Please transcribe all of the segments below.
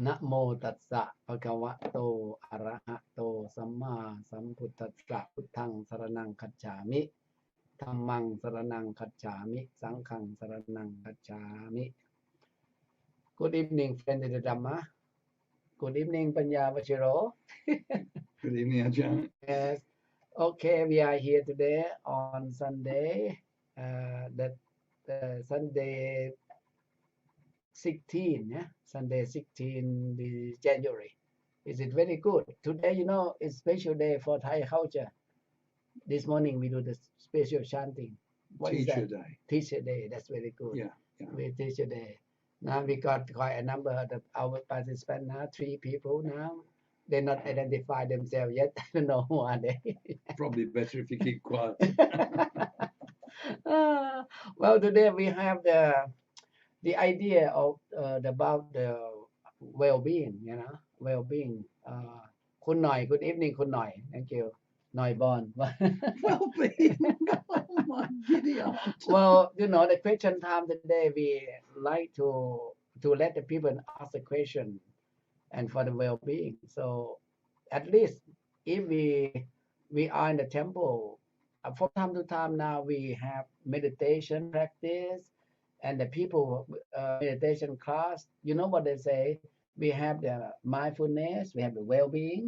นะโมตัสสะภะคะวะโตอะระหะโตสัมมาสัมพุทธัสสะพุทธังสรณังคัจฉามิธัมมังสรณังคัจฉามิสังฆังสรณังคัจฉามิ Good evening, friend in the Dhamma. Good evening, Panyavajiro. Good evening, Ajahn. Yes. Okay, we are here today on Sunday. That Sunday 16, yeah, Sunday 16 the January. Is it very good? Today, it's special day for Thai culture. This morning we do the special chanting. What is Teacher that? Day. Teacher Day. That's very good. Yeah. We Teacher Day. Now we got quite a number of our participants now, 3 people now. They not identify themselves yet. I don't know who are they. Probably better if you keep quiet. Well, today we have the idea of about the well-being, well-being. คุณหน่อย Good evening คุณหน่อย Thank you หน่อยบอล Well-being. Oh my giddy aunt. Well, the question time today we like to let the people ask the question and for the well-being. So at least if we are in the temple, from time to time now we have meditation practice and the people meditation class. You know what they say? We have the mindfulness, we have the well-being.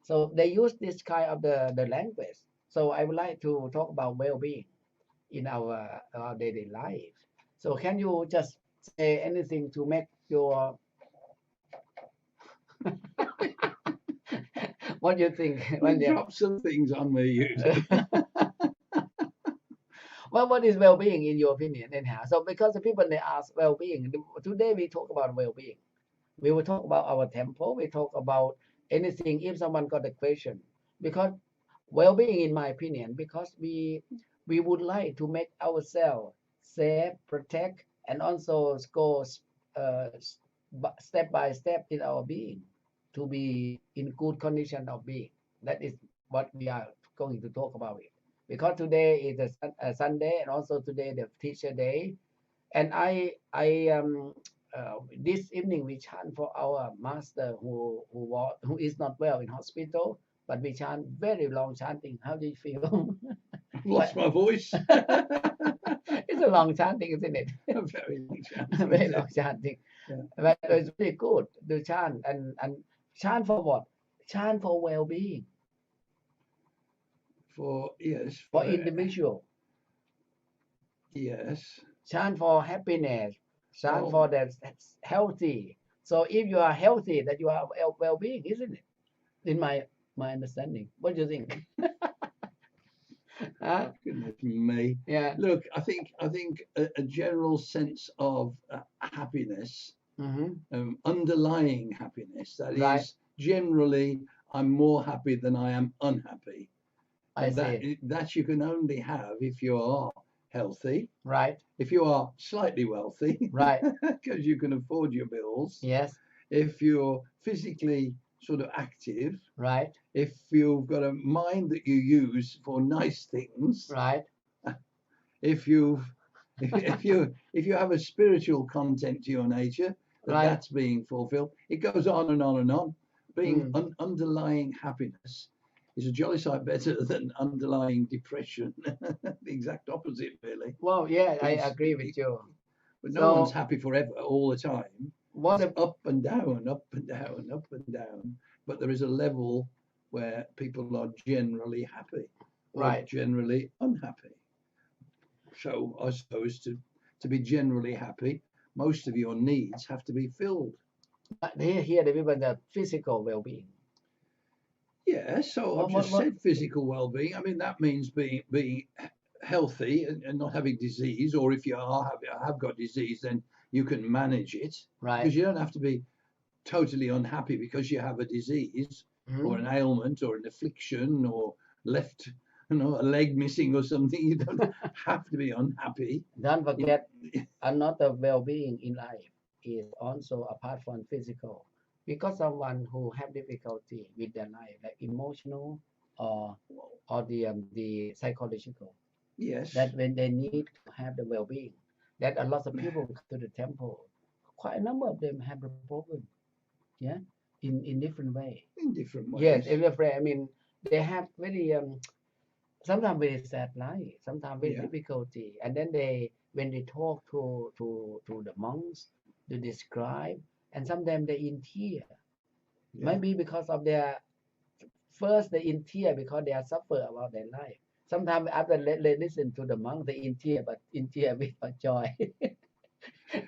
So they use this kind of the language. So I would like to talk about well-being in our daily life. So can you just say anything to make your what do you think? You drop some things on me usually. Well, what is well-being in your opinion anyhow? So because the people they ask well-being, today we talk about well-being. We will talk about our temple. We talk about anything if someone got a question. Because well-being, in my opinion, because we would like to make ourselves safe, protect, and also go step by step in our being to be in good condition of being. That is what we are going to talk about it. Because today is a Sunday and also today the teacher day, and this evening we chant for our master who is not well in hospital, but we chant very long chanting. How do you feel? Lost my voice. It's a long chanting, isn't it? A very long chanting. Very long chanting. Yeah. But it's really good to chant and chant for what? Chant for well-being. For individual. Yes. Chant for happiness. Chant for that healthy. So if you are healthy, that you are well-being, isn't it? In my understanding. What do you think? Goodness me. Yeah. Look, I think a general sense of happiness, underlying happiness. That Right. is generally, I'm more happy than I am unhappy. I see. That you can only have if you are healthy. Right. If you are slightly wealthy. Right. Because you can afford your bills. Yes. If you're physically sort of active. Right. If you've got a mind that you use for nice things. Right. If you have a spiritual content to your nature, that's being fulfilled. It goes on and on and on. Being underlying happiness is a jolly sight better than underlying depression. The exact opposite, really. Well, yeah, I agree with you. But no one's happy forever, all the time. It's up and down, up and down, up and down. But there is a level where people are generally happy, or generally unhappy. So I suppose to be generally happy, most of your needs have to be filled. Here the people the physical well-being. Yeah, so I've just said physical well-being. I mean, that means being healthy and not having disease, or if you have got disease, then you can manage it. Right. Because you don't have to be totally unhappy because you have a disease or an ailment or an affliction or a leg missing or something. You don't have to be unhappy. Don't forget, another well-being in life is also apart from physical. Because someone who have difficulty with their life, like emotional or the psychological. Yes. That when they need to have the well-being, that a lot of people come to the temple. Quite a number of them have a problem. Yeah, in different way. In different Yes, ways. in different way. I mean, they have very sometimes very sad life, sometimes very Yeah. difficulty, and then when they talk to the monks, they describe, and sometimes they in tear. Yeah. Maybe because of their first they in tear because they are suffer about their life. Sometimes after they listen to the monk, they in tear, but in tear with joy.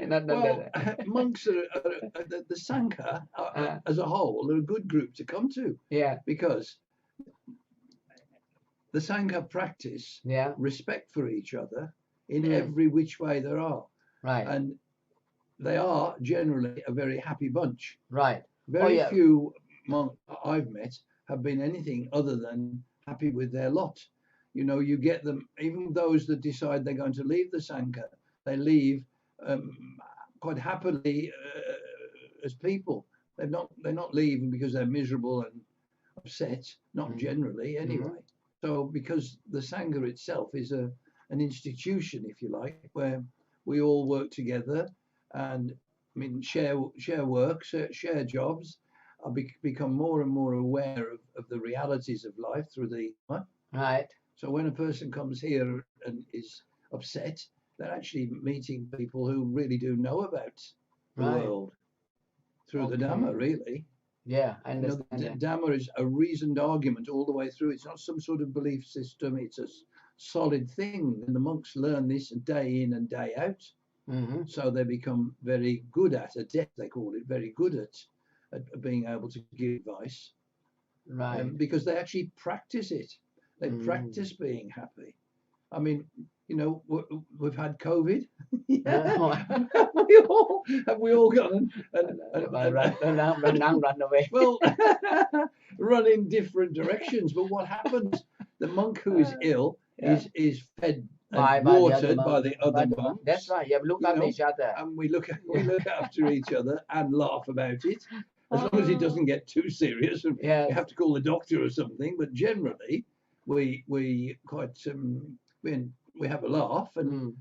Not Well, that. monks are the Sangha as a whole are a good group to come to Yeah, because the Sangha practice yeah, respect for each other in mm, every which way there are. right, And they are generally a very happy bunch. right. Oh Very yeah, few monks I've met have been anything other than happy with their lot. You know, you get them, even those that decide they're going to leave the Sangha, they leave quite happily as people. They're not leaving because they're miserable and upset, not generally anyway. So because the Sangha itself is an institution, if you like, where we all work together and I mean share work, share jobs. I become more and more aware of the realities of life through the right. so when a person comes here and is upset, they're actually meeting people who really do know about the Right. world through the Okay. Dhamma, really. Yeah, I You know, understand the that. Dhamma is a reasoned argument all the way through. It's not some sort of belief system. It's a solid thing, and the monks learn this day in and day out. Mm-hmm. So they become very good at adept, they call it, very good at being able to give advice, Right. because they actually practice it. They practice being happy. I mean, you know, we've had COVID. Yeah. Have we all got Run away. well, run in different directions. But what happens? The monk who is ill Yeah. is fed By and the other watered by monk. the other monks. That's right. You have look You after know, each other. and we look after each other and laugh about it. As long as it doesn't get too serious, and Yes. you have to call the doctor or something. But generally, we quite we have a laugh, and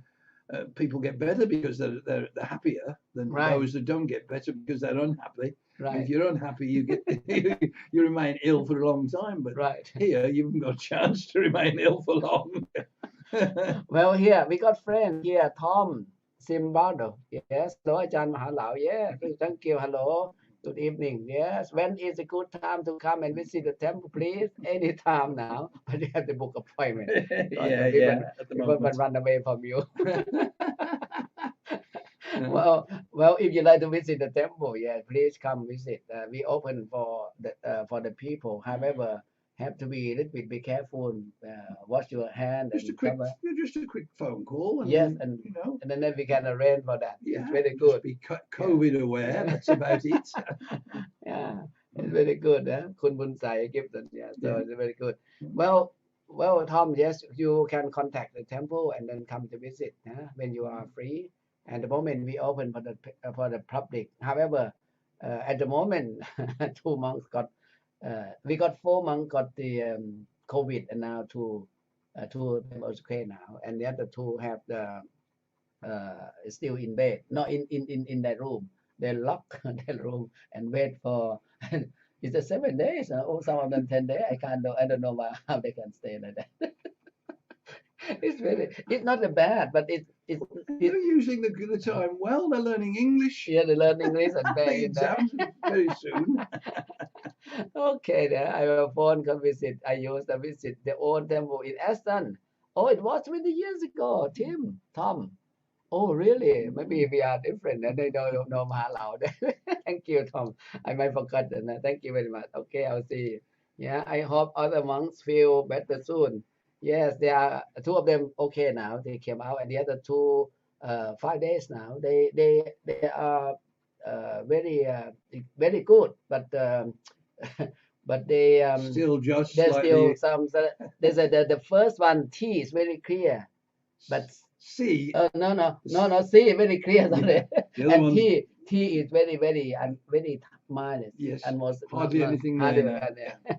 people get better because they're happier than Right. those that don't get better because they're unhappy. And Right. if you're unhappy, you get you remain ill for a long time. But Right. here, you haven't got a chance to remain ill for long. Well, here we got friend here, Tom Simbardo. Yes, hello, Ajahn Mahalao. Yeah, thank you. Hello, good evening. Yes, when is a good time to come and visit the temple, please? Anytime now, but you have to book appointment. Yeah. At the People moment. run away from you. Well, if you like to visit the temple, yeah, please come visit. We open for the people. However, have to be a little bit be careful. Wash your hand Just a and quick, cover. just a quick phone call, and Yes, and you know, and then we can arrange for that. yeah, It's very just good. be COVID aware. That's about it. Yeah, it's very good. Kun Bunsai Gibson. Yeah, so Yeah. it's very good. Well, Tom. Yes, you can contact the temple and then come to visit when you are free. At the moment, we open for the public. However, at the moment, two monks got. We got 4 months got the COVID, and now two of them also okay now, and the other two have the still in bed, not in that room. They lock that room and wait for. It's a 7 days, or some of them 10 days. I don't know how they can stay like that. It's not bad, but They're using the time well. They're learning English. yeah, they learn English and The very in that. exams very soon. Okay, then I will phone come visit. I used to visit the old temple in Aston. Oh, it was 20 years ago. Tom. Oh, really? Maybe we are different and they don't know Mahalao. Thank you, Tom. I might forgot that. Thank you very much. Okay, I'll see. Yeah, I hope other monks feel better soon. Yes, there are two of them okay now. They came out, and the other two, 5 days now. They are very good, but but they Still just there's slightly. still some. There's the first one T is very clear, but C. no. C very clear. Sorry. The other And one's T is very very minus. yes, And was hardly not anything hardly there now. yeah.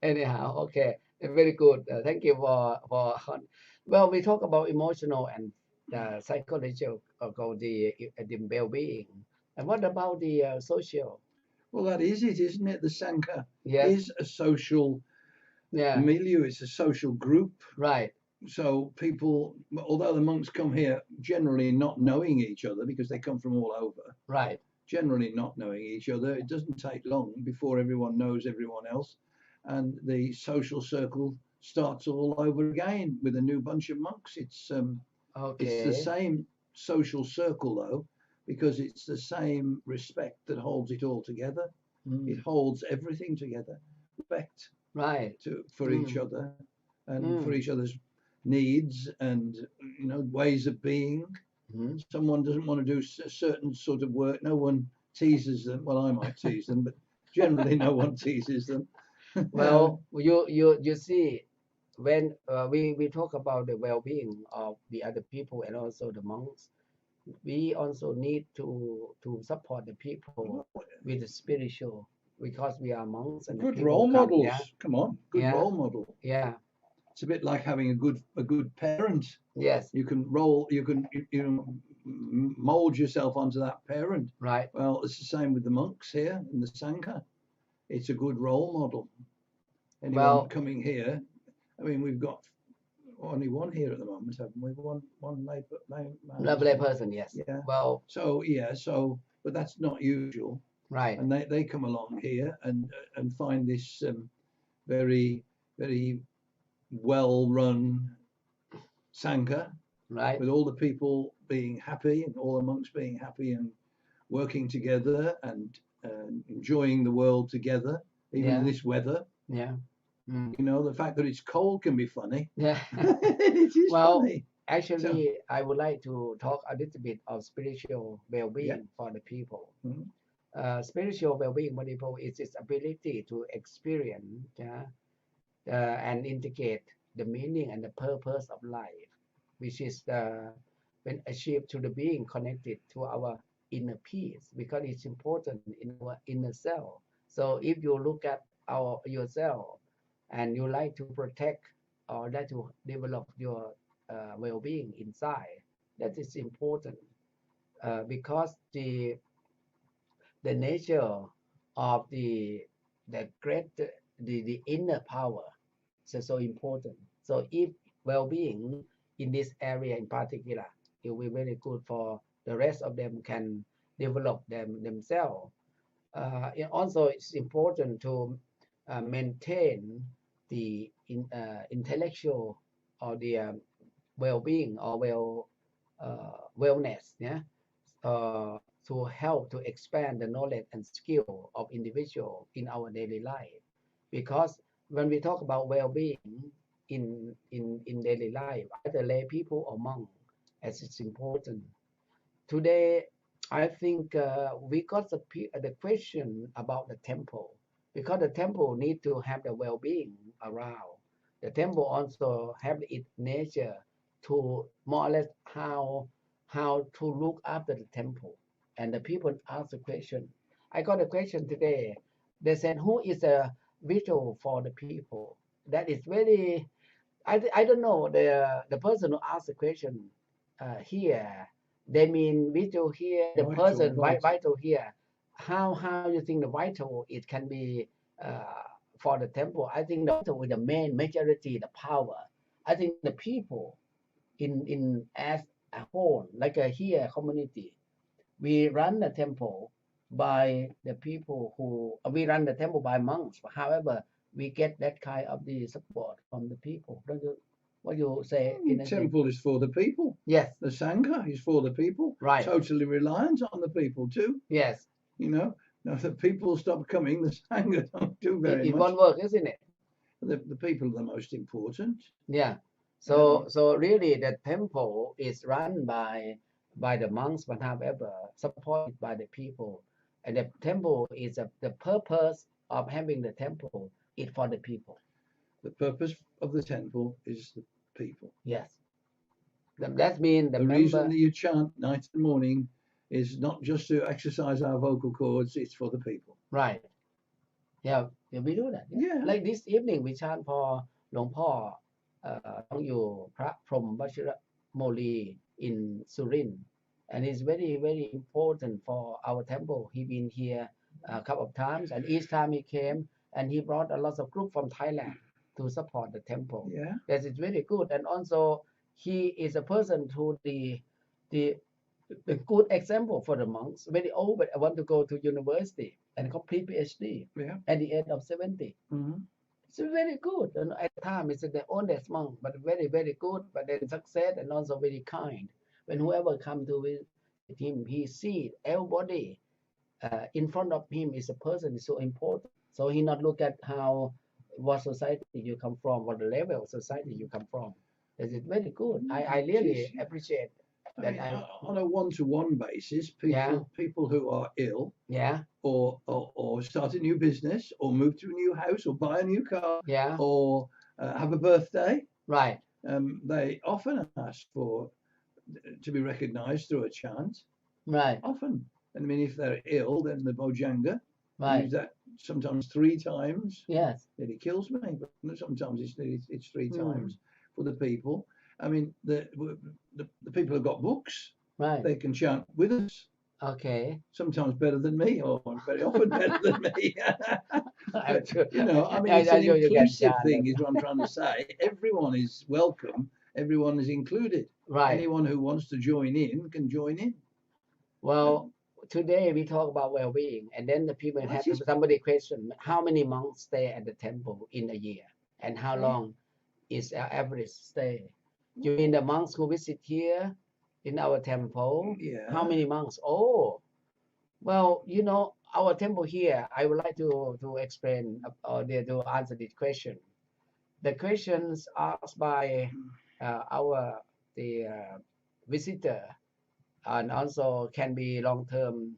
Anyhow, okay, very good. Thank you for. Well, we talk about emotional and psychological, the well-being. And what about the social? Well, that is it, isn't it? The Sangha Yes. is a social Yeah. milieu. It's a social group. Right. So people, although the monks come here generally not knowing each other because they come from all over, Right. generally not knowing each other, it doesn't take long before everyone knows everyone else, and the social circle starts all over again with a new bunch of monks. It's the same social circle though, because it's the same respect that holds it all together. It holds everything together. Respect Right. for each other and for each other's needs and ways of being. Someone doesn't want to do a certain sort of work, no one teases them. Well, I might tease them, but generally no one teases them. Well, you see, when we talk about the well-being of the other people and also the monks, we also need to support the people with the spiritual, because we are monks and good role models. Yeah? Come on, good Yeah. role model. Yeah. It's a bit like having a good parent. Yes. You can mold yourself onto that parent. Right. Well, it's the same with the monks here in the Sangha. It's a good role model. Anyone coming here, I mean, we've got only one here at the moment, haven't we? One lay person, yes. Yeah. Well. So but that's not usual. Right. And they come along here and find this very, very well-run Sangha, right, with all the people being happy and all the monks being happy and working together and enjoying the world together, even in this weather. Yeah. The fact that it's cold can be funny. Yeah. It is funny. Actually, I would like to talk a little bit of spiritual well-being for the people. Spiritual well-being for people is its ability to experience and integrate the meaning and the purpose of life, which is when achieved to the being connected to our inner peace, because it's important in our inner self. So if you look at yourself and you like to protect or like to develop your well-being inside, that is important, because the nature of the great the inner power is so important. So if well-being in this area in particular, it will be very good for the rest of them can develop themselves. Also, it's important to maintain the intellectual or the well-being or wellness, to help to expand the knowledge and skill of individual in our daily life. Because when we talk about well-being in daily life, either lay people or monk, as it's important. Today, I think we got the question about the temple, because the temple need to have the well-being around. The temple also have its nature to more or less how to look after the temple. And the people ask the question. I got a question today. They said, who is a vigil for the people? That is very, I don't know, the person who asked the question here, they mean vital here, the person vital here. How you think the vital it can be for the temple? I think the vital with the main majority, the power. I think the people in as a whole, like a here community, we run the temple by the people who we run the temple by monks. However, we get that kind of the support from the people. Don't you? What you say? The temple is for the people. Yes. The Sangha is for the people. Right. Totally reliant on the people too. Yes. Now the people stop coming, the Sangha don't do very much. It won't work, isn't it? The people are the most important. Yeah. So really, the temple is run by the monks, but however supported by the people. And the temple is the purpose of having the temple is for the people. The purpose of the temple is the people. Yes. That means the reason that you chant night and morning is not just to exercise our vocal cords, it's for the people. Right. Yeah, we do that. Yeah. Like this evening, we chant for หลวงพ่อต้องอยู่พระพรหมวชิรโมลี in Surin, and it's very very important for our temple. He been here a couple of times, and each time he came, and he brought a lot of group from Thailand to support the temple. Yeah. That is very good, and also he is a person who the good example for the monks. Very old, but I want to go to university and complete PhD Yeah. at the age of 70. Mm-hmm. It's very good. And at the time, it's the oldest monk, but very, very good. But then success and also very kind. When whoever come to visit him, he see everybody in front of him is a person is so important. So he not look at what society you come from, what level of society you come from. That is very good. I really appreciate that. On a one-to-one basis, people who are ill, or start a new business, or move to a new house, or buy a new car, or have a birthday, right? They often ask to be recognised through a chant, right? Often, and I mean, if they're ill, then the Bojanga use that sometimes 3 times. Yes, Nearly kills me, but sometimes it's 3 times for the people. I mean, the people who've got books, they can chant with us. Okay. Sometimes better than me, or very often better than me. But, I mean, it's an inclusive thing, is what I'm trying to say. Everyone is welcome. Everyone is included. Right. Anyone who wants to join in can join in. Well, today we talk about well-being, and then the people have somebody question how many monks stay at the temple in a year, and how long is our average stay. You mean the monks who visit here in our temple? Yeah. How many monks? Oh, well, our temple here, I would like to explain or to answer this question. The questions asked by the visitor, and also can be long-term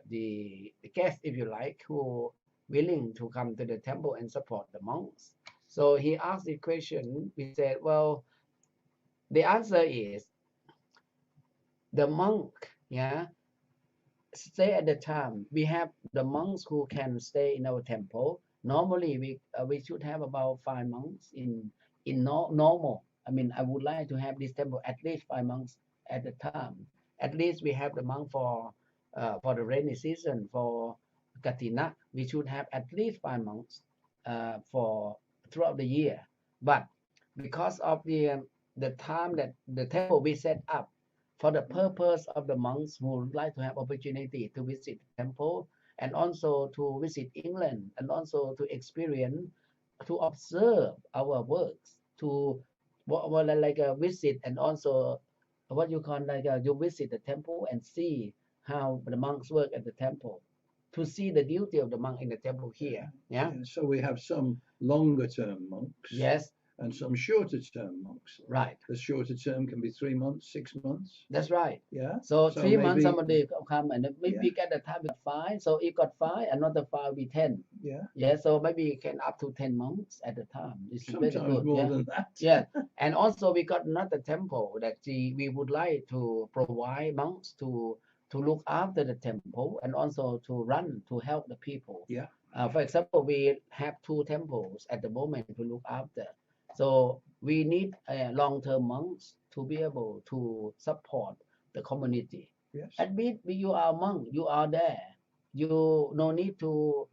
the guest, if you like, who willing to come to the temple and support the monks. So he asked the question. We said, well, the answer is the monk, stay at the time. We have the monks who can stay in our temple. Normally, we should have about 5 monks in normal. I mean, I would like to have this temple at least 5 months at a time. At least we have the monk for the rainy season, for Katina. We should have at least 5 months for throughout the year. But because of the time that the temple we set up for the purpose of the monks who would like to have opportunity to visit the temple, and also to visit England, and also to experience, to observe our works, to like a visit, and also what you call like you visit the temple and see how the monks work at the temple, to see the duty of the monk in the temple here. Yeah. So we have some longer term monks. Yes. And some shorter term monks. Right. The shorter term can be 3 months, 6 months. That's right. Yeah. So 3 months somebody come, and maybe at the time got 5. So if got 5, another 5 will be 10. Yeah. Yeah. So maybe you can up to 10 months at a time. It's sometimes very good. More than that. Yeah. And also we got another temple that we would like to provide monks to look after the temple, and also to help the people. Yeah. For example, we have 2 temples at the moment to look after. So we need long-term monks to be able to support the community. Yes. At least you are a monk, you are there. You no need to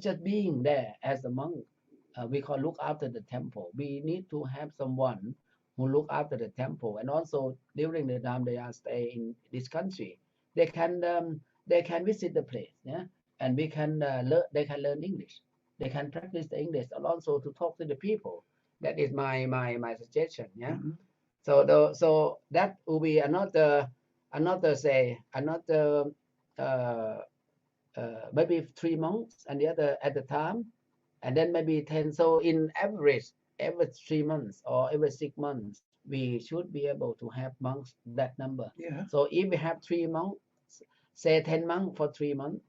just being there as a monk. We call look after the temple. We need to have someone who look after the temple, and also during the time they are staying in this country, they can visit the place, and we can they can learn English. They can practice the English, and also to talk to the people. That is my suggestion. Yeah. Mm-hmm. So that will be another maybe 3 months, and the other at the time, and then maybe 10. So in average, every 3 months or every 6 months, we should be able to have monks that number. Yeah. So if we have 3 months, say 10 monks for 3 months.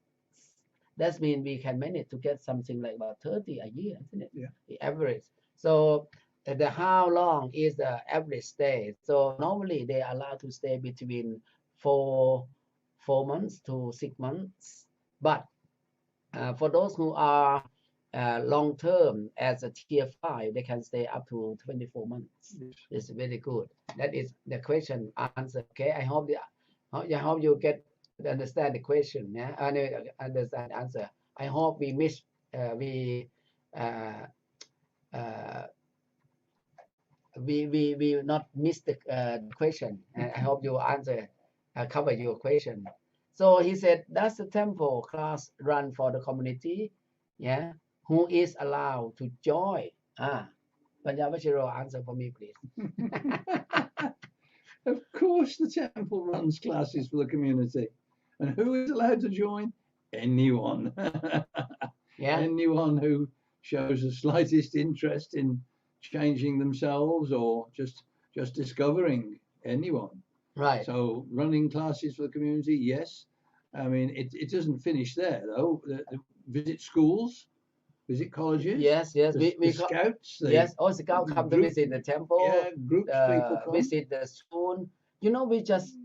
That means we can manage to get something like about 30 a year, isn't it? Yeah. The average. So how long is the average stay? So normally they are allowed to stay between 4 months to 6 months. But for those who are long term as a tier 5, they can stay up to 24 months. Yes. It's very good. That is the question answered. Okay. I hope you get understand the question. Yeah, I understand the answer. I hope uh, uh, we not miss the question. And I hope you answer cover your question. So he said, does the temple class run for the community? Yeah, who is allowed to join? Panyavajiro, answer for me, please. Of course, the temple runs classes for the community. And who is allowed to join? Anyone. Yeah. Anyone who shows the slightest interest in changing themselves or just discovering. Anyone. Right. So running classes for the community, yes. I mean, it doesn't finish there, though. Visit schools, visit colleges. Yes, we scouts. Yes, all scouts come to visit the temple. Yeah, groups people come. Visit the school. You know, we just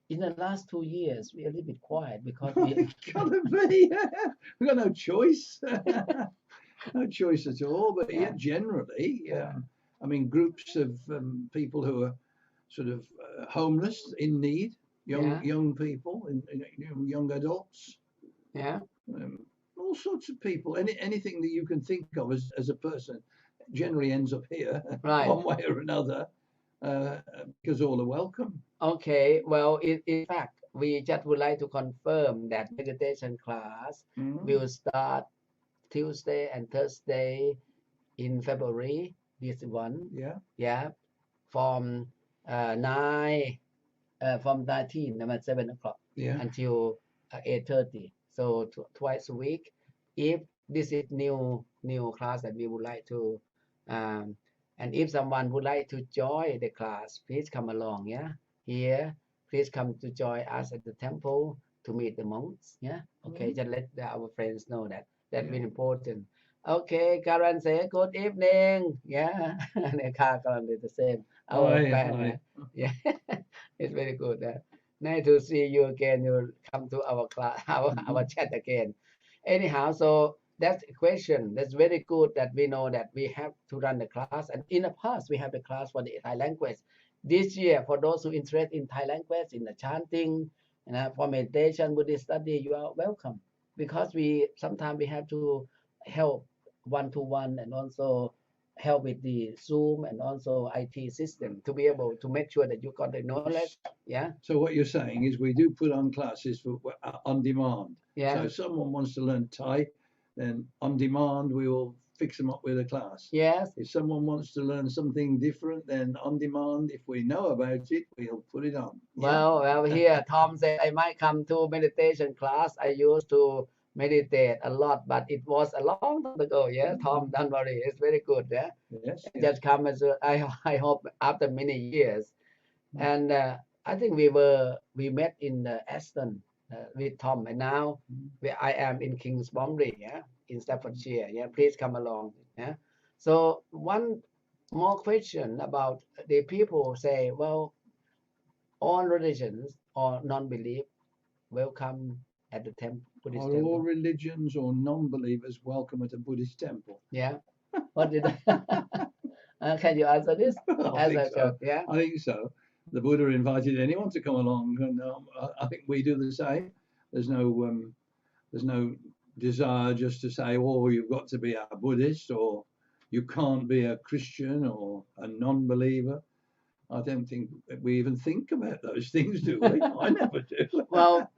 in the last 2 years we are a little bit quiet because we gotta be. We got no choice. No choice at all. But yeah, generally, I mean, groups of people who are sort of homeless, in need, young people, and young adults. Yeah. All sorts of people. Anything that you can think of as a person generally ends up here, right, one way or another, because all are welcome. Okay. Well, in fact, we just would like to confirm that meditation class will start Tuesday and Thursday in February. This one. Yeah. From 19 at 7 o'clock until 8:30. So twice a week. If this is new class that we would like to, and if someone would like to join the class, please come along. Yeah, here, please come to join us at the temple to meet the monks. Yeah, okay. Just let our friends know that that's very important. Okay, Karen say good evening. Yeah, and Karen is the same. Our fan. Yeah, it's very good. Nice to see you again. You come to our class, our chat again. Anyhow, so that's a question. That's very good that we know that we have to run the class. And in the past, we have the class for the Thai language. This year, for those who interested in Thai language, in the chanting, for meditation, Buddhist study, you are welcome. Because sometimes we have to help one-to-one and also help with the Zoom and also IT system to be able to make sure that you got the knowledge. Yeah. So what you're saying is we do put on classes for on demand. Yeah. So if someone wants to learn Thai, then on demand we will fix them up with a class. Yes. If someone wants to learn something different, then on demand, if we know about it, we'll put it on. Well, here Tom said I might come to meditation class. I used to meditate a lot, but it was a long time ago. Yeah, Tom, don't worry, it's very good. Yeah, yes. Just come as I hope after many years, and I think we met in Aston with Tom, and now I am in Kingsbury. Yeah, in Staffordshire. Yeah, please come along. Yeah. So one more question about the people say, well, all religions or non-belief welcome at the Buddhist Are temple. all religions or non-believers welcome at a Buddhist temple? Yeah. What did can you answer this? I think so. Yeah. I think so. The Buddha invited anyone to come along, and I think we do the same. There's no desire just to say, oh, you've got to be a Buddhist or you can't be a Christian or a non-believer. I don't think we even think about those things, do we? I never do. Well,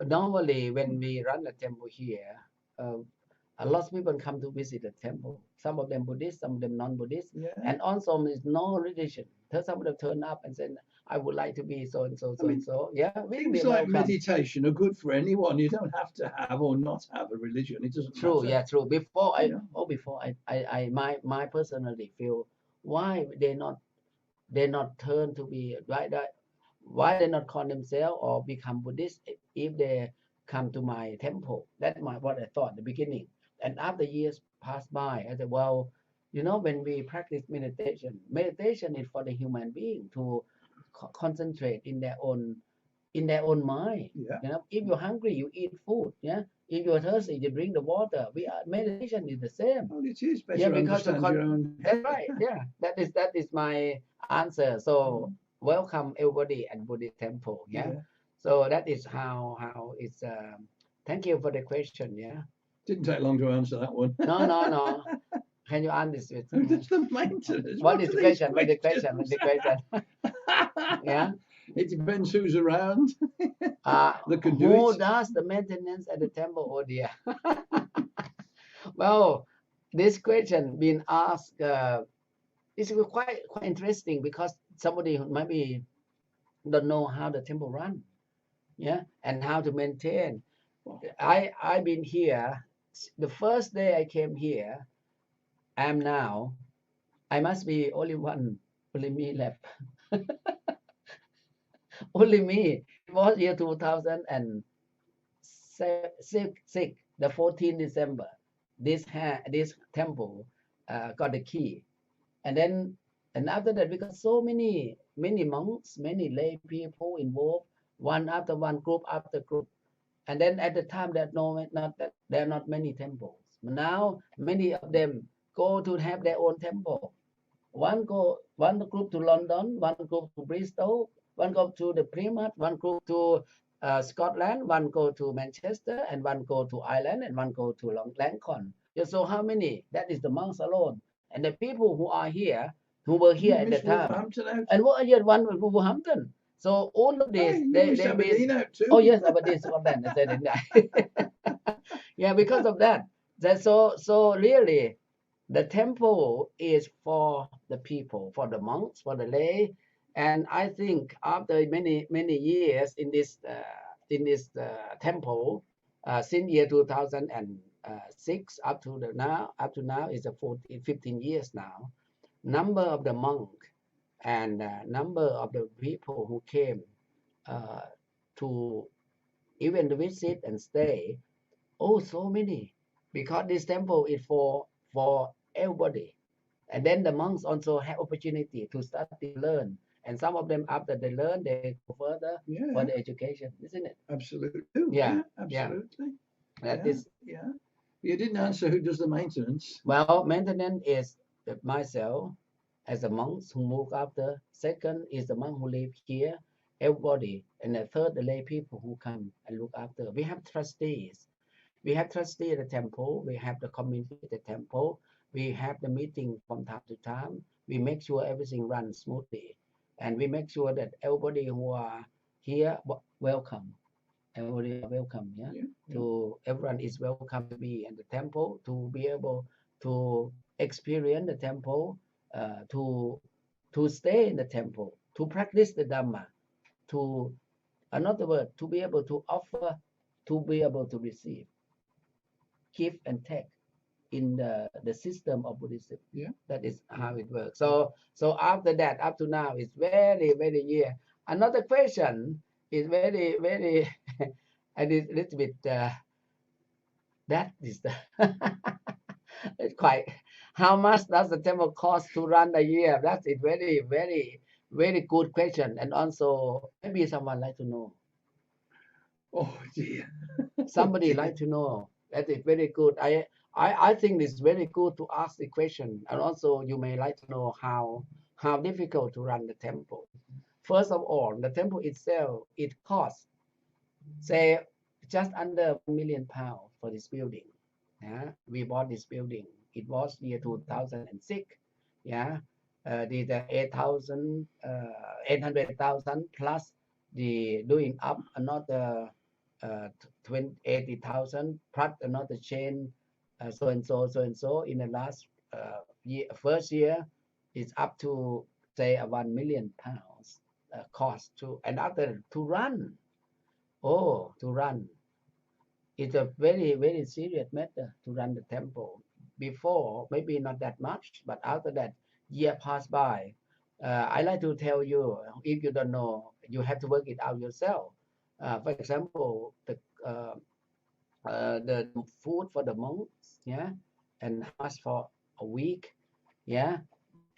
normally when we run the temple here, a lot of people come to visit the temple. Some of them Buddhist, some of them non-Buddhist, and also is no religion. Some of them turn up and say, I would like to be so and so, so and so. Yeah, things like meditation are good for anyone. You don't have to have or not have a religion. It doesn't true, matter. Yeah, true. Before I personally feel why they not turn to be why they not call themselves or become Buddhist if they come to my temple. That's what I thought at the beginning. And after years passed by, I said, well, when we practice meditation is for the human being to concentrate in their own mind. Yeah. If you're hungry, you eat food. Yeah. If you're thirsty, you drink the water. Meditation is the same. Well, it is better understand your own. That's right. Yeah. That is my answer. So welcome everybody at Buddhist temple. Yeah. So that is how it's. Thank you for the question. Yeah. Didn't take long to answer that one. No. Can you answer it? Who does the maintenance? What is are the these question? What is the question? What is the question? Yeah. It depends who's around. That could do Who it. does the maintenance at the temple? Oh dear. Well, this question being asked is quite interesting because somebody who maybe don't know how the temple run, yeah, and how to maintain. I've been here. The first day I came here, I am now. I must be only me left. Only me. It was year 2006, the 14th December. This temple got the key, and then and after that we got so many monks, many lay people involved, one after one, group after group. And then at the time that there are not many temples. Now many of them go to have their own temple. One group to London, one group to Bristol, one go to the Plymouth, one group to Scotland, one go to Manchester, and one go to Ireland, and one go to Lincoln. So how many? That is the monks alone. And the people who are here, who were here at the time, and what year one was Wolverhampton. So all of this, they been out too. Oh yes, Aberdeen, Scotland. I said it. Yeah, because of that. So really, the temple is for the people, for the monks, for the lay, and I think after many years in this temple, since year 2006 up to now is 15 years now. Number of the monk and number of the people who came uh, to even visit and stay. Oh, so many, because this temple is for everybody. And then the monks also have opportunity to study, learn. And some of them, after they learn, they go further for the education, isn't it? Absolutely. Yeah, absolutely. That is. Yeah. You didn't answer who does the maintenance. Well, maintenance is myself as a monk who look after. Second is the monk who live here, everybody. And the third, the lay people who come and look after. We have trustees. We have trustee at the temple. We have the community at the temple. We have the meeting from time to time. We make sure everything runs smoothly, and we make sure that everybody who are here welcome. Everybody are welcome. To everyone is welcome to be in the temple, to be able to experience the temple, to stay in the temple, to practice the Dhamma, to another word, to be able to offer, to be able to receive, give and take in the system of Buddhism. That is how it works. So after that, up to now, it's very year. Another question is very and it's a little bit that is the it's quite, how much does the temple cost to run a year? That's a very good question, and also maybe someone like to know. Oh dear. Somebody like to know. That is very good. I think it's very good to ask the question, and also you may like to know how difficult to run the temple. First of all, the temple itself, it costs, say, just under £1 million for this building. Yeah, we bought this building. It was year 2006. Yeah, the 800,000 plus the doing up another 80,000 plus another chain, so and so in the last first year is up to say £1 million cost to, and after to run. To run, it's a very serious matter to run the temple. Before maybe not that much, but after that year passed by. I like to tell you, if you don't know, you have to work it out yourself. For example, the food for the monks, yeah, and how much for a week, yeah,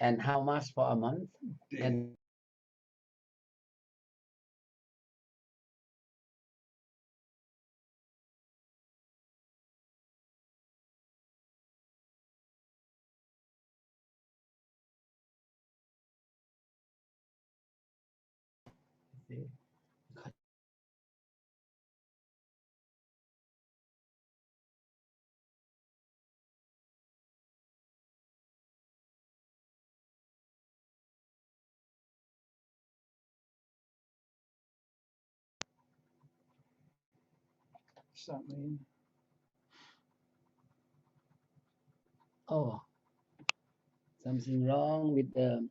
and how much for a month, and What's that mean? Oh, something wrong with the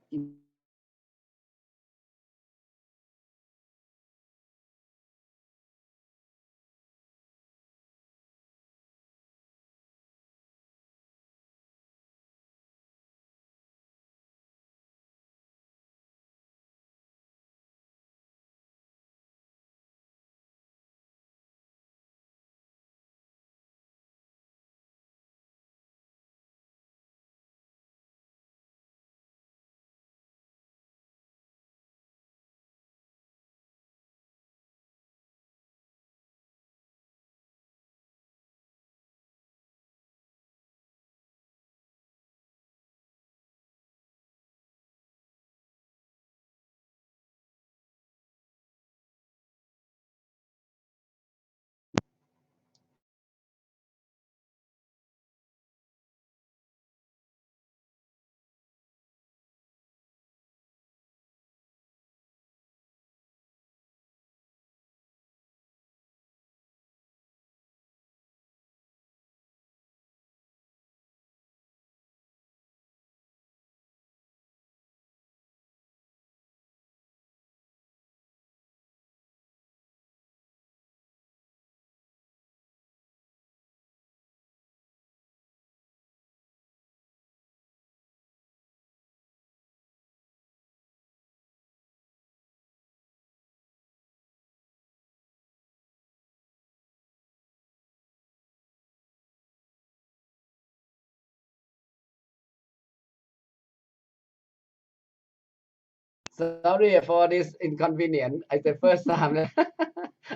Sorry for this inconvenience. It's the first time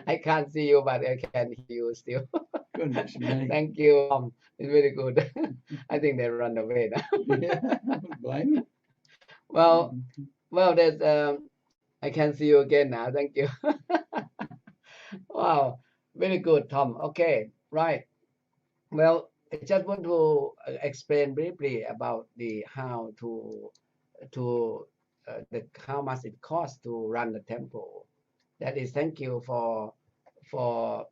I can't see you, but I can hear you still. Goodness me. Thank you. It's very good. I think they run away now. Yeah, I wouldn't blame them. Well, there's I can see you again now. Thank you. Wow, very good, Tom. Okay, right. Well, I just want to explain briefly about the how to the how much it costs to run the temple. That is, thank you for for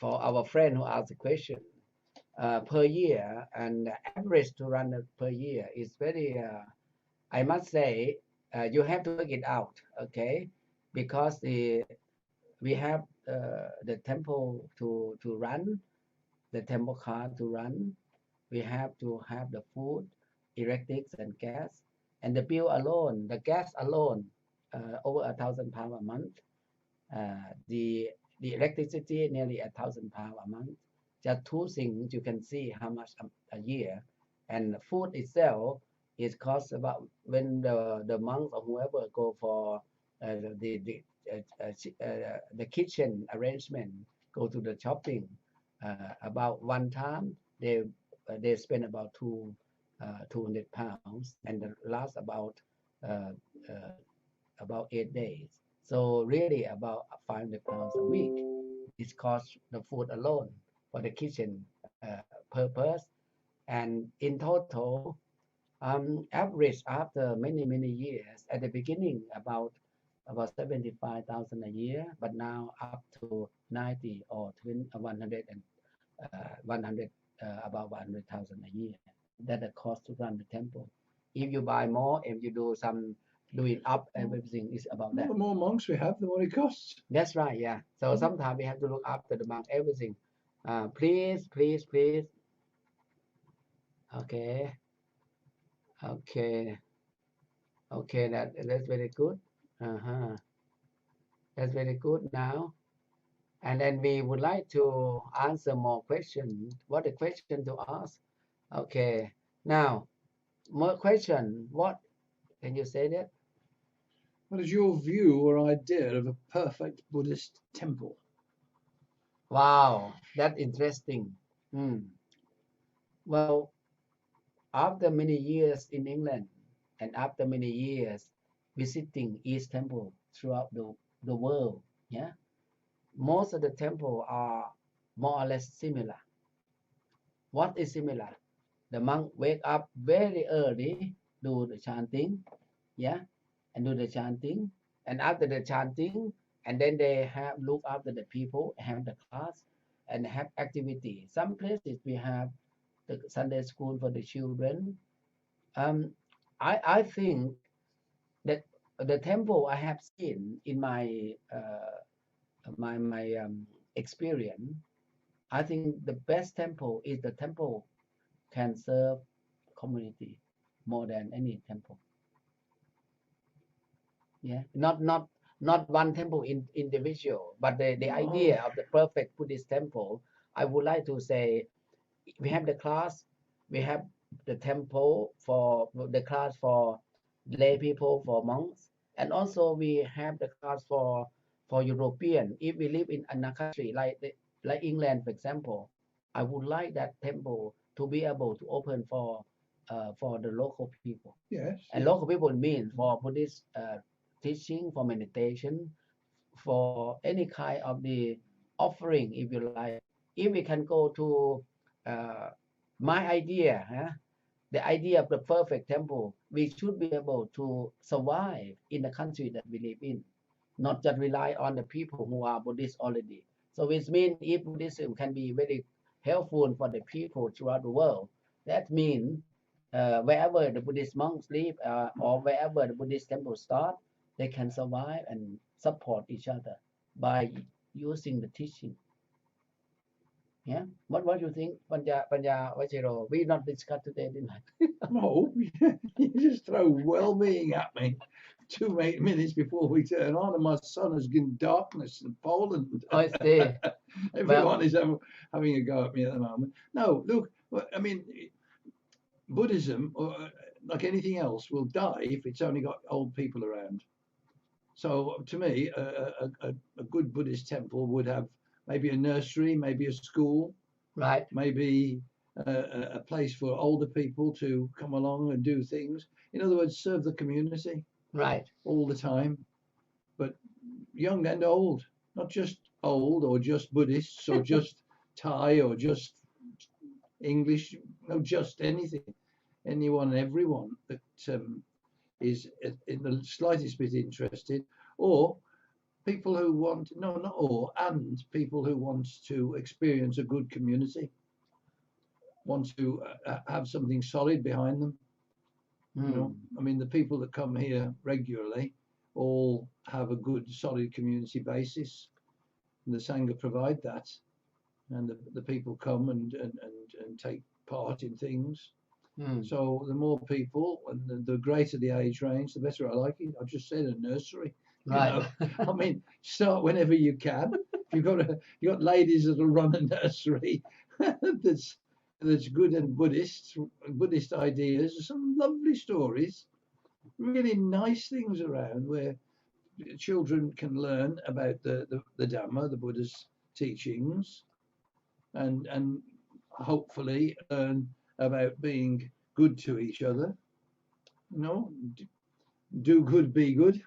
our friend who asked the question. Per year, and the average to run it per year is very. I must say, you have to work it out, okay? Because we have the temple to run, the temple car to run. We have to have the food, electrics and gas, and the bill alone, the gas alone, over £1,000 a month. The electricity nearly £1,000 a month. Just two things you can see how much a year, and food itself it costs about when the monk or whoever go for the kitchen arrangement, go to the shopping. About one time they spend about £200, and the last uh, uh, about 8 days. So really about £500 a week. This costs the food alone for the kitchen purpose. And in total, average after many years, at the beginning about 75,000 a year, but now up to 90 or 100 and 100 about 100,000 a year. That the cost to run the temple. If you buy more, if you do it up, everything is about that. The more monks we have, the more it costs. That's right, yeah. So sometimes we have to look after the monk, everything. Please. Okay. That's very good. Uh-huh. That's very good now. And then we would like to answer more questions. What a question to ask? Okay. Now, more question. What can you say that? What is your view or idea of a perfect Buddhist temple? Wow, that's interesting. Well, after many years in England and after many years visiting each temple throughout the world, yeah, most of the temple are more or less similar. What is similar? The monk wake up very early, do the chanting, yeah, and do the chanting, and after the chanting, and then they have look after the people, have the class, and have activity. Some places we have the Sunday school for the children. I think that the temple I have seen in my experience, I think the best temple is the temple can serve community more than any temple. Yeah, not one temple in individual, but the idea of the perfect Buddhist temple. I would like to say we have the class, we have the temple for the class for lay people, for monks, and also we have the class for European. If we live in another country like England, for example, I would like that temple to be able to open for the local people. Yes. And local people mean for Buddhist teaching, for meditation, for any kind of the offering, if you like. If we can go to my idea, the idea of the perfect temple, we should be able to survive in the country that we live in, not just rely on the people who are Buddhist already. So which means if Buddhism can be very helpful for the people throughout the world, that means wherever the Buddhist monks live or wherever the Buddhist temple start, they can survive and support each other by using the teaching. Yeah. What do you think, Panyavajiro? We not discuss today, didn't I? No, you just throw well-being at me 2 minutes before we turn on, and my son has given darkness in Poland. I see. Everyone is having a go at me at the moment. No, look, I mean, Buddhism, like anything else, will die if it's only got old people around. So to me, a good Buddhist temple would have maybe a nursery, maybe a school, Right. maybe a place for older people to come along and do things. In other words, serve the community. Right. All the time, but young and old, not just old or just Buddhists or just Thai or just English, no, just anything, anyone and everyone that is in the slightest bit interested, or people who want, no, not all, and people who want to experience a good community, want to have something solid behind them. You know, I mean, the people that come here regularly all have a good, solid community basis. And the Sangha provide that, and the people come and take part in things. So the more people and the greater the age range, the better I like it. I just said a nursery. Right. You know? I mean, start whenever you can. You've got ladies that'll run a nursery that's good and Buddhist ideas, some lovely stories, really nice things around where children can learn about the Dhamma, the Buddha's teachings, and hopefully learn about being good to each other. You know, do good, be good,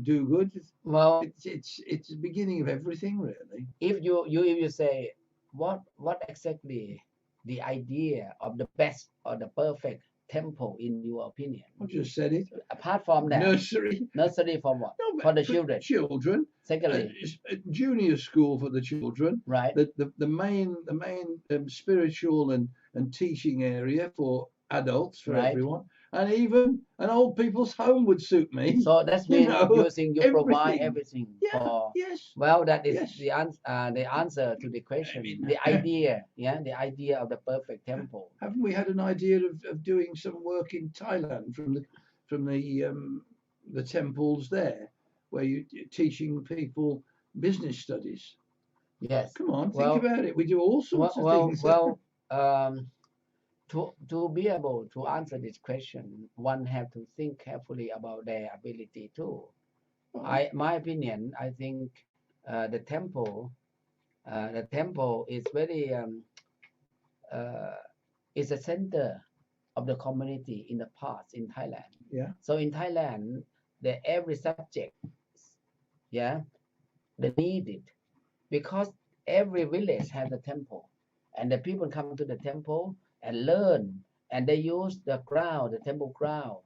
do good. Well, it's the beginning of everything, really. If you say what exactly the idea of the best or the perfect temple in your opinion? I just said it. Apart from that, nursery for what? No, for the children. Children. Secondly, junior school for the children. Right. The main spiritual and teaching area for adults, for Right. everyone, and even an old people's home would suit me. So that's mean you provide everything. Yeah. For, Yes. Well, that is Yes. the answer to the question. I mean, the idea, the idea of the perfect temple. Haven't we had an idea of doing some work in Thailand from the temples there, where you're teaching people business studies? Yes. Come on, think about it. We do all sorts of things. To be able to answer this question, one have to think carefully about their ability too. My opinion, I think the temple is very is a center of the community in the past in Thailand. Yeah. So in Thailand, every subject, they need it because every village has a temple, and the people come to the temple and learn, and they use the temple ground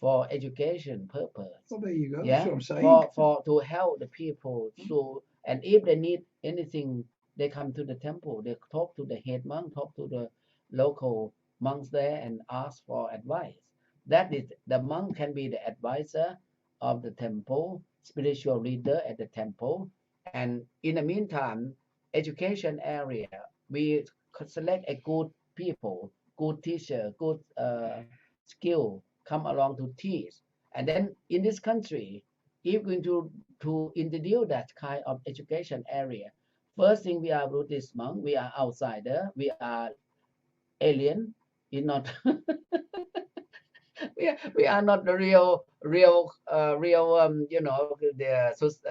for education purpose. Well, there you go. Yeah, that's what I'm saying. for to help the people to, and if they need anything, they come to the temple, they talk to the head monk, talk to the local monks there and ask for advice. That is, the monk can be the advisor of the temple, spiritual leader at the temple. And in the meantime, education area, we select a good people, good teacher, good skill come along to teach. And then in this country, if we're going to introduce that kind of education area, first thing, we are Buddhist monk, we are outsider, we are alien, is not we are not the real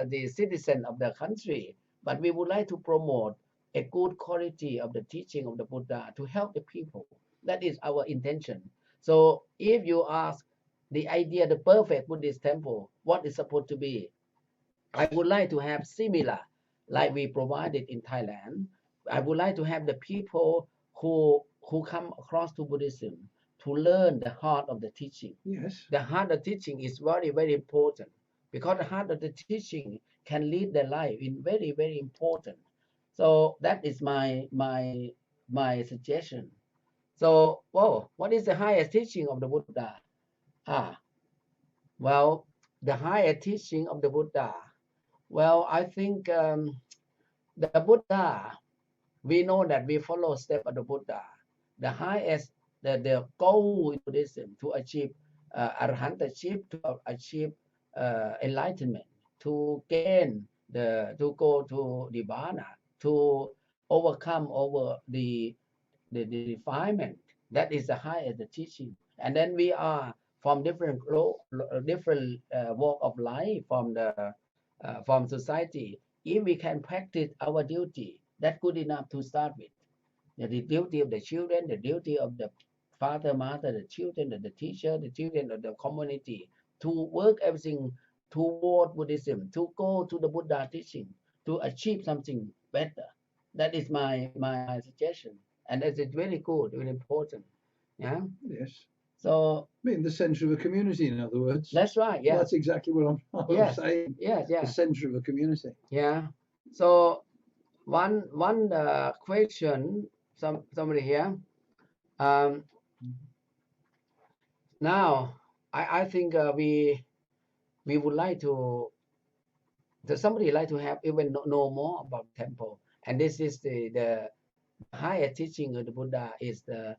the citizen of the country, but we would like to promote a good quality of the teaching of the Buddha to help the people. That is our intention. So if you ask the idea, the perfect Buddhist temple, what is supposed to be, I would like to have similar like we provided in Thailand. I would like to have the people who come across to Buddhism to learn the heart of the teaching. Yes. The heart of teaching is very, very important, because the heart of the teaching can lead their life in very, very important. So that is my suggestion. So, whoa, what is the highest teaching of the Buddha? Well, the higher teaching of the Buddha. Well, I think the Buddha, we know that we follow step of the Buddha. The highest, the goal in Buddhism to achieve arahantship, to achieve enlightenment, to gain to go to Nibbana, to overcome over the defilement. That is the highest the teaching. And then we are from different walk of life, from society. If we can practice our duty, that's good enough to start with. The duty of the children, the duty of the father, mother, the children, the teacher, the children of the community, to work everything toward Buddhism, to go to the Buddha teaching, to achieve something better. That is my suggestion, and that is very good, very important. Yeah. Yes. So, being the centre of a community, in other words. That's right. Yeah. Well, that's exactly what I'm saying. Yes. Yeah. The centre of a community. Yeah. So one question, somebody here. Now I think we would like to. Somebody like to have even know more about temple, and this is the higher teaching of the Buddha is the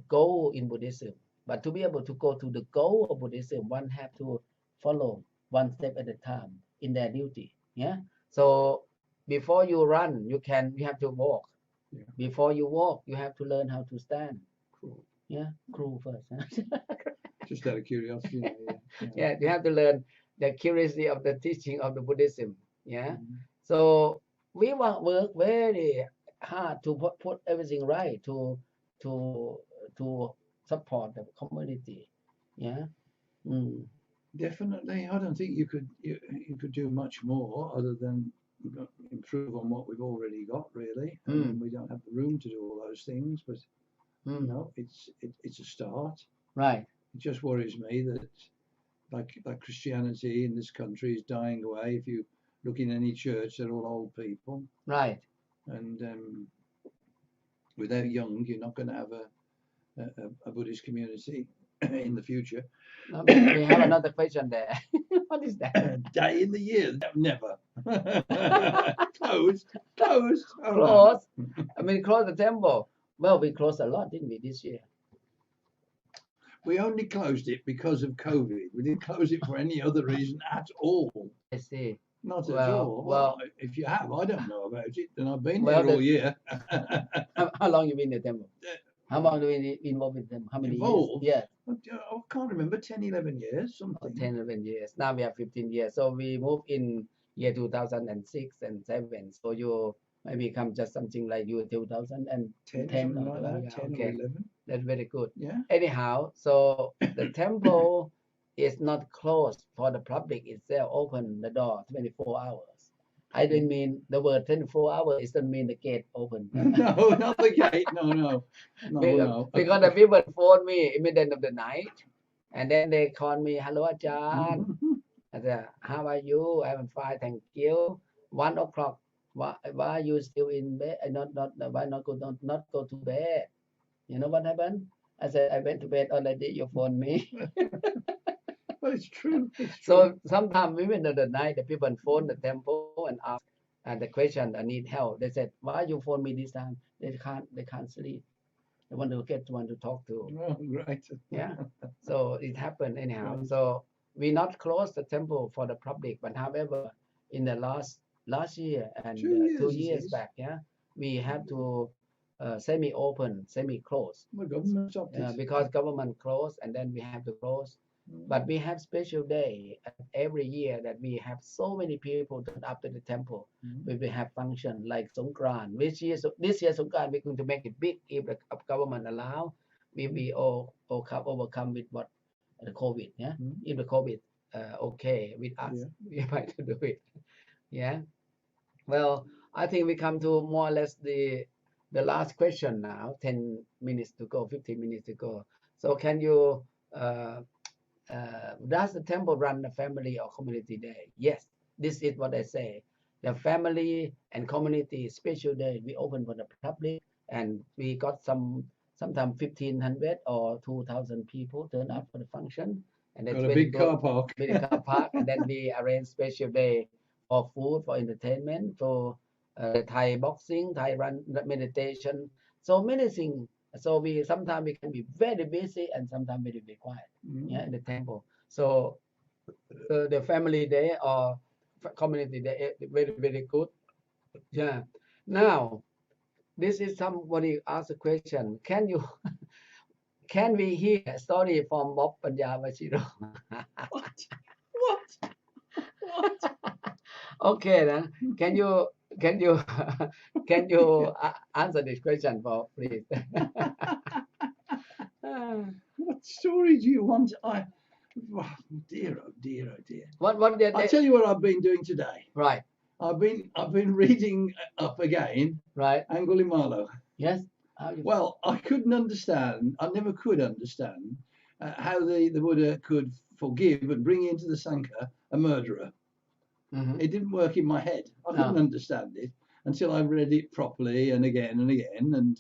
goal in Buddhism. But to be able to go to the goal of Buddhism, one have to follow one step at a time in their duty. Yeah. So before you run, you have to walk. Yeah. Before you walk, you have to learn how to stand. Cool. Yeah, crawl first. Just out of curiosity. Yeah, you have to learn the curiosity of the teaching of the Buddhism. Yeah. So we work very hard to put everything right to support the community. Yeah. Definitely. I don't think you could do much more other than improve on what we've already got, really. And we don't have the room to do all those things, but it's a start. Right. It just worries me that like Christianity in this country is dying away. If you look in any church, they're all old people. Right. And without young, you're not going to have a Buddhist community in the future. We have another question there. What is that? Day in the year? Never. Closed. Close. I mean, close the temple. Well, we closed a lot, didn't we, this year? We only closed it because of COVID. We didn't close it for any other reason at all. I see. Not at all. Well, if you have, I don't know about it. And I've been here all year. How long you been in the temple? How long do we involved with them? How many years? Yeah. I can't remember, 10, 11 years, something. 10, 11 years. Now we have 15 years. So we moved in year 2006 and 7. So you maybe come just something like you 2010. 10 like that, 10 or 11. That's very good. Yeah. Anyhow, so the temple is not closed for the public itself, open the door 24 hours. I didn't mean the word 24 hours, it doesn't mean the gate open. No, not the gate, no. Because the people phone me in the middle of the night, and then they call me, hello, Ajahn. I said, how are you? I'm fine, thank you. 1 o'clock why you still in bed? Not why not go to bed? You know what happened? I said I went to bed already. You phone me. Well, it's true. It's true. So sometimes even in the night, the people phone the temple and ask the question, I need help. They said, why you phone me this time? They can't sleep. They want to get one to talk to. Oh, right. Yeah. So it happened anyhow. Right. So we not close the temple for the public, but however, in the last year and 2 years back, yeah, we have to semi-open, semi-close. The government stopped it. Because government closed, and then we have to close. But we have special day every year that we have so many people turn up to the temple. We will have function like Songkran. This year Songkran we're going to make it big if the government allow. We all overcome with what the COVID. Yeah, if the COVID okay with us, we might do it. Yeah. Well, I think we come to more or less the last question now. 10 minutes to go, 15 minutes to go. So can you? Does the temple run a family or community day? Yes, this is what I say. The family and community special day we open for the public, and we got sometimes 1,500 or 2,000 people turn up for the function, and it's got a big car park. Big car park, and then we arrange special day for food, for entertainment, for Thai boxing, Thai run meditation, so many things. So we sometimes we can be very busy and sometimes very quiet, yeah, in the temple. So the family day or community day very good. Yeah. Now this is somebody asked a question. Can we hear a story from Bob Panyavajiro? What? Okay, then can you can you answer this question, Bob, please? What story do you want? Dear, oh dear, oh dear. What did I'll tell you what I've been doing today. Right. I've been reading up again. Right. Angulimala. Yes. Well, I couldn't understand. I never could understand how the Buddha could forgive and bring into the Sangha a murderer. It didn't work in my head. I couldn't understand it until I read it properly and again, and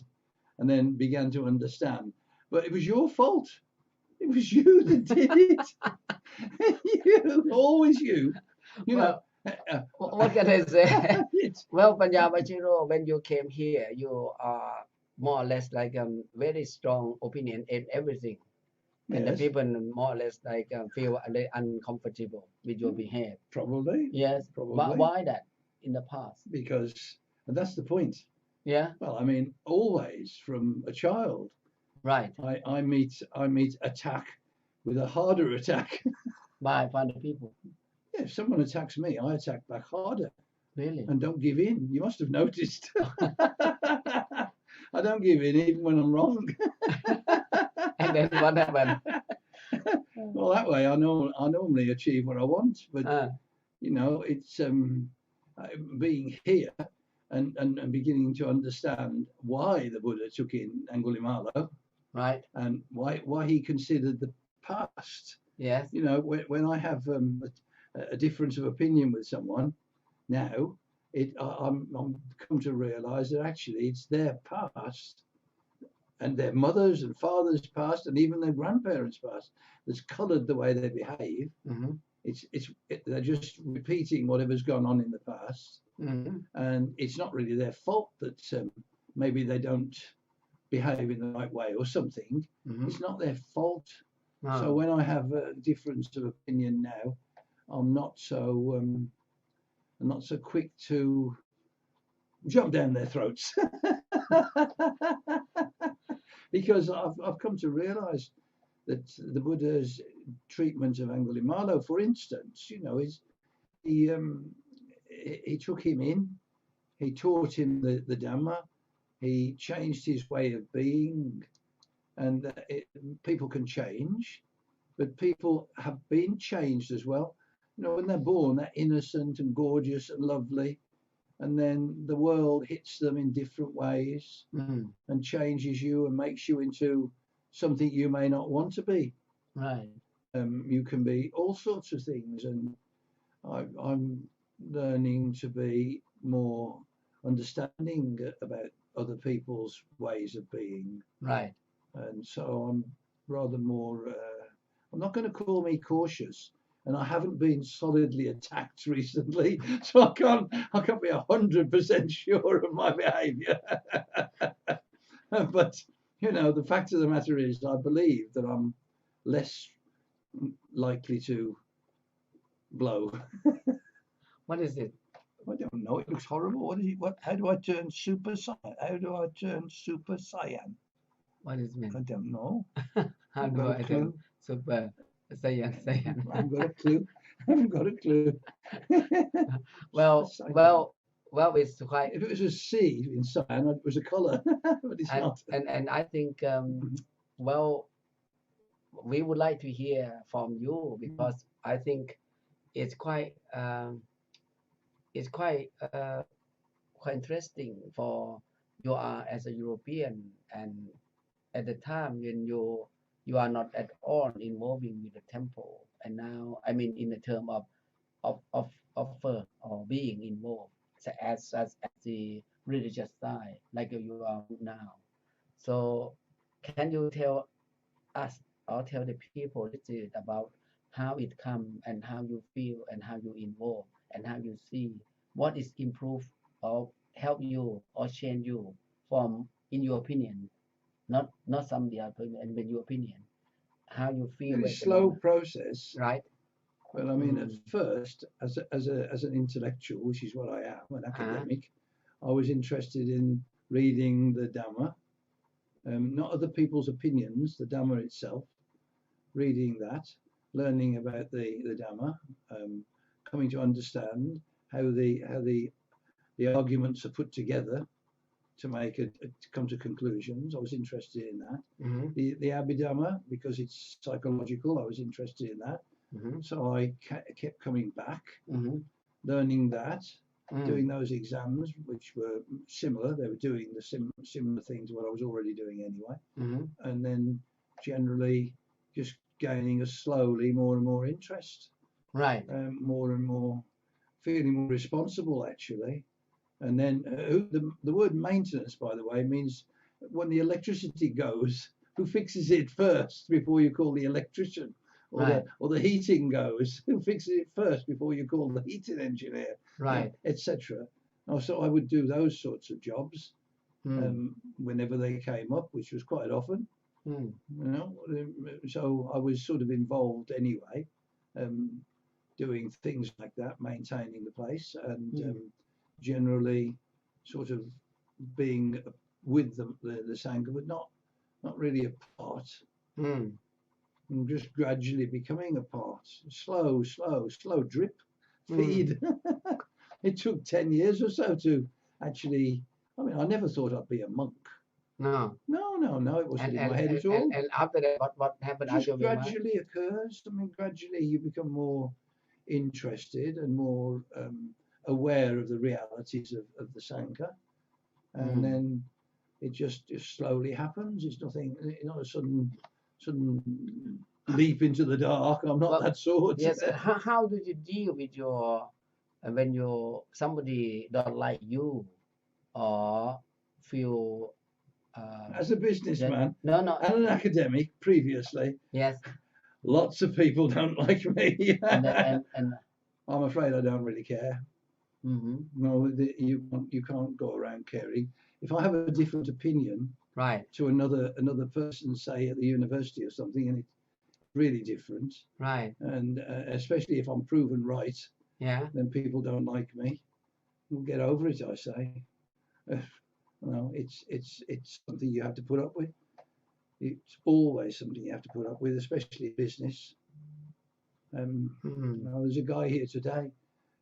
then began to understand. But it was your fault. It was you that did it. Always you. Well, what can I say? Well, Panyavajiro, when you came here, you are more or less like very strong opinion in everything. And the people more or less like feel uncomfortable with your behavior. Probably. Yes. Probably. But why that in the past? Because that's the point. Yeah. Well, I mean, always from a child. Right. I meet attack with a harder attack. By other people. Yeah, if someone attacks me, I attack back harder. Really? And don't give in. You must have noticed. I don't give in even when I'm wrong. And then what happened? Well, that way I normally achieve what I want. But you know, it's being here and beginning to understand why the Buddha took in Angulimala, right? And why he considered the past. Yes. You know, when I have a difference of opinion with someone now, I'm come to realise that actually it's their past and their mothers and fathers past and even their grandparents past that's coloured the way they behave. They're just repeating whatever's gone on in the past, and it's not really their fault that maybe they don't behave in the right way or something. It's not their fault. No. So when I have a difference of opinion now, I'm not so quick to jump down their throats. Because I've come to realise that the Buddha's treatment of Angulimala, for instance, you know, he took him in, he taught him the Dhamma, he changed his way of being, and people can change, but people have been changed as well. You know, when they're born, they're innocent and gorgeous and lovely, and then the world hits them in different ways and changes you and makes you into something you may not want to be. Right. You can be all sorts of things, and I'm learning to be more understanding about other people's ways of being. Right. And so I'm rather more, I'm not going to call me cautious, and I haven't been solidly attacked recently, so I can't be 100% sure of my behaviour. But you know, the fact of the matter is, I believe that I'm less likely to blow. What is it? I don't know. It looks horrible. What is it? What? How do I turn Super Saiyan? How do I turn Super Saiyan? What is it mean? I don't know. How do I turn Super Saiyan? I haven't got a clue. I haven't got a clue. Well, it's quite. If it was a C in cyan, it was a colour, but it's not. And I think, well, we would like to hear from you, because I think it's quite quite interesting for you are as a European, and at the time when you are not at all involving with the temple, and now I mean in the term of offer or being involved as the religious side like you are now. So can you tell us or tell the people listening about how it come and how you feel and how you involve and how you see what is improved or help you or change you from, in your opinion, not somebody else, but in your opinion, how you feel Very at the slow moment, process. right? Well, I mean, at first, as an intellectual, which is what I am, an academic, I was interested in reading the Dhamma, not other people's opinions, the Dhamma itself, reading that, learning about the Dhamma, coming to understand how the arguments are put together to make to come to conclusions. I was interested in that. The Abhidhamma, because it's psychological, I was interested in that. So I kept coming back, learning that, doing those exams, which were similar. They were doing the similar things what I was already doing anyway. And then generally just gaining a slowly more and more interest. Right. More and more feeling more responsible, actually. And then the word maintenance, by the way, means when the electricity goes, who fixes it first before you call the electrician? Or the heating goes, who fixes it first before you call the heating engineer? Right. Etc. So I would do those sorts of jobs whenever they came up, which was quite often. You know, so I was sort of involved anyway, doing things like that, maintaining the place, and generally sort of being with the Sangha, but not really a part. And just gradually becoming a part. Slow drip feed. It took 10 years or so to actually, I mean, I never thought I'd be a monk. No, it wasn't in my head at all. And after that, what happened? It just gradually occurs. I mean, gradually you become more interested and more aware of the realities of the Sangha, and then it just slowly happens. It's not a sudden leap into the dark. I'm not that sort. Yes. How do you deal with your when somebody don't like you or feel as a businessman and an academic previously? Yes. Lots of people don't like me. and I'm afraid I don't really care. No, you can't go around caring. If I have a different opinion to another person, say at the university or something, and it's really different, and especially if I'm proven right, then people don't like me. We'll get over it, I say. No, it's something you have to put up with. It's always something you have to put up with, especially business. There's a guy here today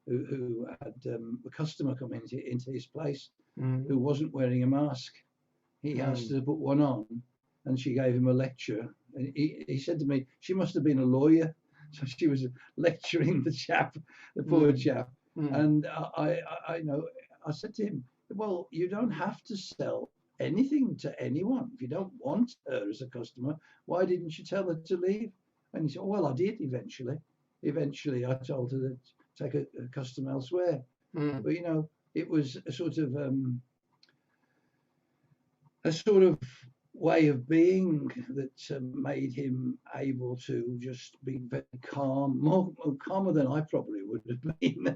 who had a customer come into his place who wasn't wearing a mask. He asked her to put one on, and she gave him a lecture. And he said to me, she must have been a lawyer, so she was lecturing the poor chap. And I said to him, well, you don't have to sell anything to anyone. If you don't want her as a customer, why didn't you tell her to leave? And he said, well, I did eventually. Eventually, I told her to take a custom elsewhere. But, it was a sort of way of being that made him able to just be very calm, more calmer than I probably would have been,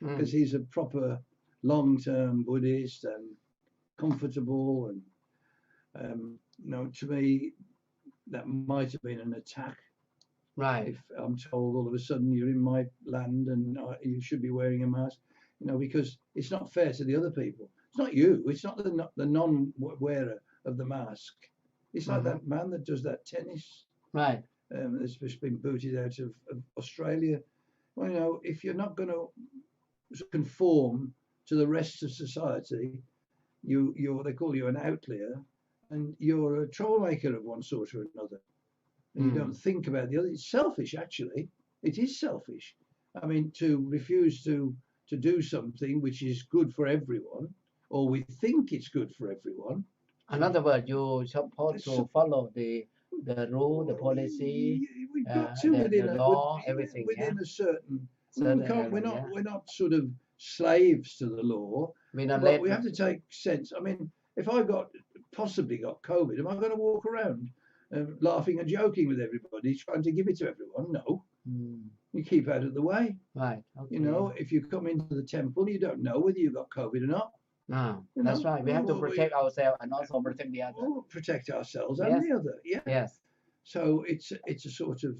because he's a proper long-term Buddhist and comfortable, and to me that might have been an attack. Right. If I'm told all of a sudden you're in my land and you should be wearing a mask, because it's not fair to the other people. It's not you. It's not the non-wearer of the mask. It's like that man that does that tennis. Right. That's just been booted out of Australia. Well, if you're not going to conform to the rest of society, they call you an outlier, and you're a troublemaker of one sort or another. And you don't think about the other. It's selfish, actually. It is selfish. I mean, to refuse to do something which is good for everyone, or we think it's good for everyone. In other words, you supposed to follow the rule, the policy, we've got to the law, everything. Within a certain we're not sort of slaves to the law, but we have to take sense. I mean, if I possibly got COVID, am I going to walk around laughing and joking with everybody, trying to give it to everyone? No. You keep out of the way. Right. Okay. If you come into the temple, you don't know whether you got COVID or not. No, that's right. We have to protect ourselves and also protect the other. Protect ourselves and the other. Yeah. Yes. So it's a sort of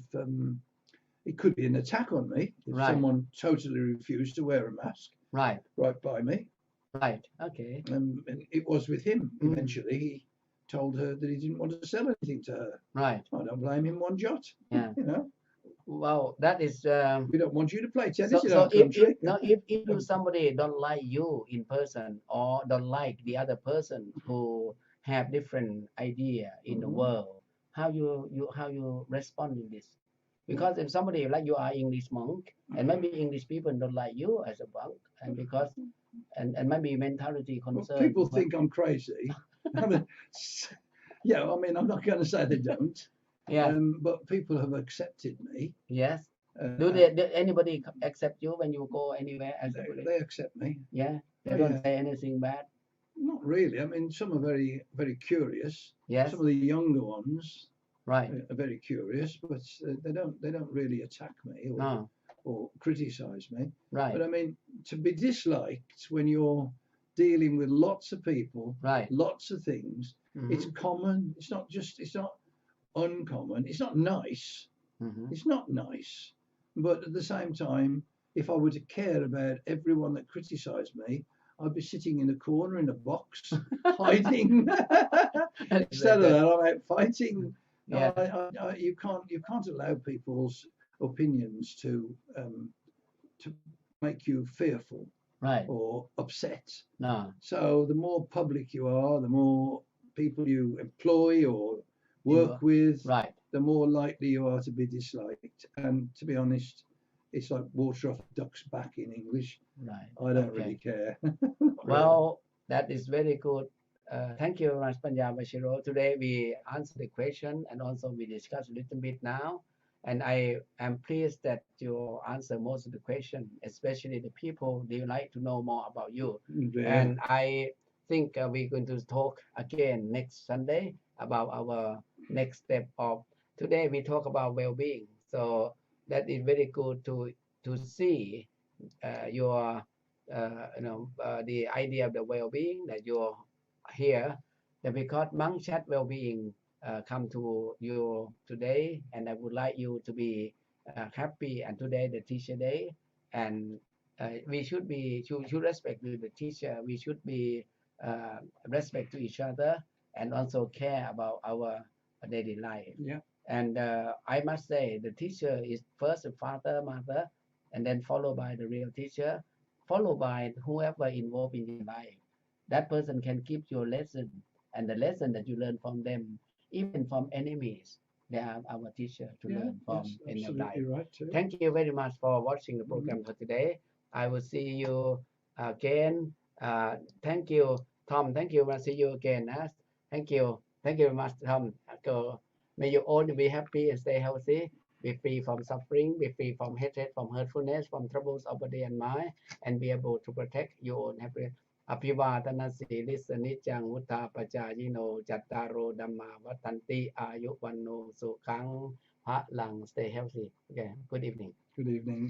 it could be an attack on me if someone totally refused to wear a mask. Right. Right by me. Right. Okay. And it was with him. Eventually, he told her that he didn't want to sell anything to her. Right. I don't blame him one jot. Yeah. Well, that is. We don't want you to play tennis in our country. If somebody don't like you in person or don't like the other person who have different idea in the world, how you respond to this? Because if somebody like you are English monk, and maybe English people don't like you as a monk, and because and maybe mentality concern. Well, people think I'm crazy. I mean, I'm not going to say they don't. Yeah. But people have accepted me. Yes. Do anybody accept you when you go anywhere? They accept me. Yeah. They don't say anything bad. Not really. I mean, some are very, very curious. Yes. Some of the younger ones, right, are very curious, but they don't really attack me or criticize me. Right. But I mean, to be disliked when you're dealing with lots of people, lots of things, it's common. It's not uncommon. It's not nice. It's not nice. But at the same time, if I were to care about everyone that criticized me, I'd be sitting in a corner in a box, hiding. Instead of that, I'm out fighting. Yeah. You can't allow people's opinions to make you fearful, or upset. No. So the more public you are, the more people you employ or work with, the more likely you are to be disliked. And to be honest, it's like water off a duck's back in English. Right. I don't really care. Well, that is very good. Thank you very much, Panyavajiro. Today we answered the question and also we discussed a little bit now. And I am pleased that you answer most of the question, especially the people they like to know more about you. Yeah. And I think we're going to talk again next Sunday about our next step of today. We talk about well-being. So that is very good to see your the idea of the well-being that you're here. That because monk chat well-being come to you today, and I would like you to be happy. And today the teacher day, and we should respect the teacher. We should be respect to each other and also care about our daily life. Yeah. And I must say the teacher is first a father, mother, and then followed by the real teacher, followed by whoever involved in your life. That person can give you a lesson, and the lesson that you learn from them, even from enemies, they are our teacher to learn from in your life. Right too. Thank you very much for watching the program for today. I will see you again. Thank you, Tom. Thank you. I'll see you again. Thank you. Thank you very much, Tom. May you all be happy and stay healthy. be free from suffering, be free from hatred, from hurtfulness, from troubles of body and mind, and be able to protect your own happiness. อภิวาทนาสีลิสนิจังวุธาปจายโนจัตตารโอดัมมาวัตันติอายุวันโนสุขังพระลัง stay healthy. Okay, good evening. Good evening.